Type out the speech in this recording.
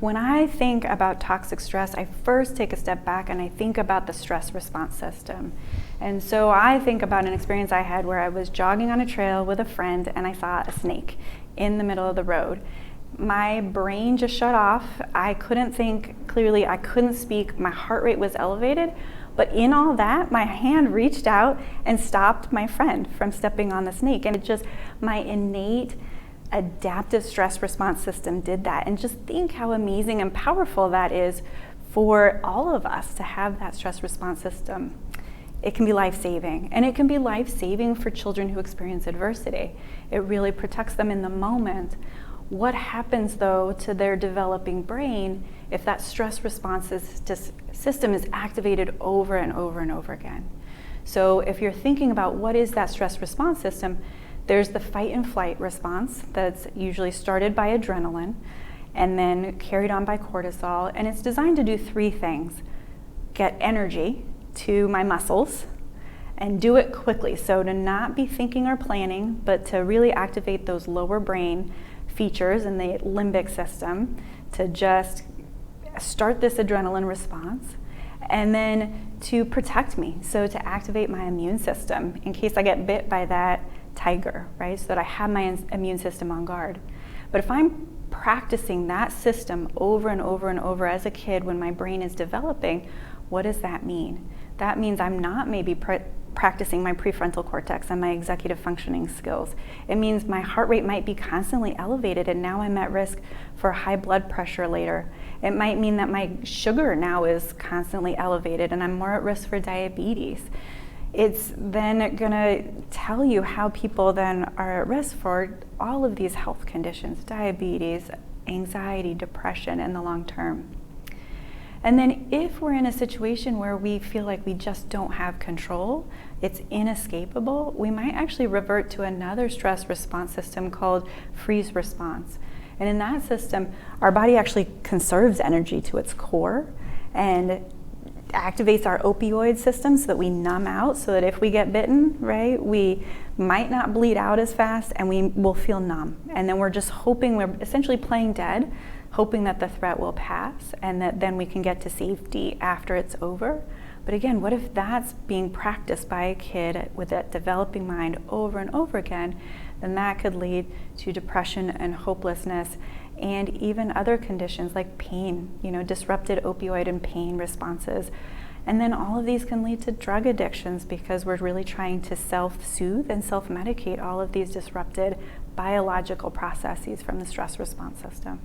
When I think about toxic stress, I first take a step back and I think about the stress response system. And so I think about an experience I had where I was jogging on a trail with a friend and I saw a snake in the middle of the road. My brain just shut off. I couldn't think clearly. I couldn't speak. My heart rate was elevated. But in all that, my hand reached out and stopped my friend from stepping on the snake. And it just, my innate adaptive stress response system did that. And just think how amazing and powerful that is for all of us to have that stress response system. It can be life-saving, and it can be life-saving for children who experience adversity. It really protects them in the moment. What happens though to their developing brain if that stress response system is activated over and over and over again? So if you're thinking about what is that stress response system, there's the fight and flight response that's usually started by adrenaline and then carried on by cortisol, and it's designed to do three things: get energy to my muscles and do it quickly. So to not be thinking or planning, but to really activate those lower brain features in the limbic system to just start this adrenaline response, and then to protect me, so to activate my immune system in case I get bit by that tiger, right? So that I have my immune system on guard. But if I'm practicing that system over and over and over as a kid when my brain is developing, what does that mean? That means I'm not maybe practicing my prefrontal cortex and my executive functioning skills. It means my heart rate might be constantly elevated and now I'm at risk for high blood pressure later. It might mean that my sugar now is constantly elevated and I'm more at risk for diabetes. It's then gonna tell you how people then are at risk for all of these health conditions: diabetes, anxiety, depression in the long term. And then if we're in a situation where we feel like we just don't have control, it's inescapable, we might actually revert to another stress response system called freeze response. And in that system, our body actually conserves energy to its core and activates our opioid system so that we numb out, so that if we get bitten, right, we might not bleed out as fast and we will feel numb. And then we're just hoping, we're essentially playing dead, hoping that the threat will pass and that then we can get to safety after it's over. But again, what if that's being practiced by a kid with that developing mind over and over again? Then that could lead to depression and hopelessness and even other conditions like pain, disrupted opioid and pain responses. And then all of these can lead to drug addictions because we're really trying to self-soothe and self-medicate all of these disrupted biological processes from the stress response system.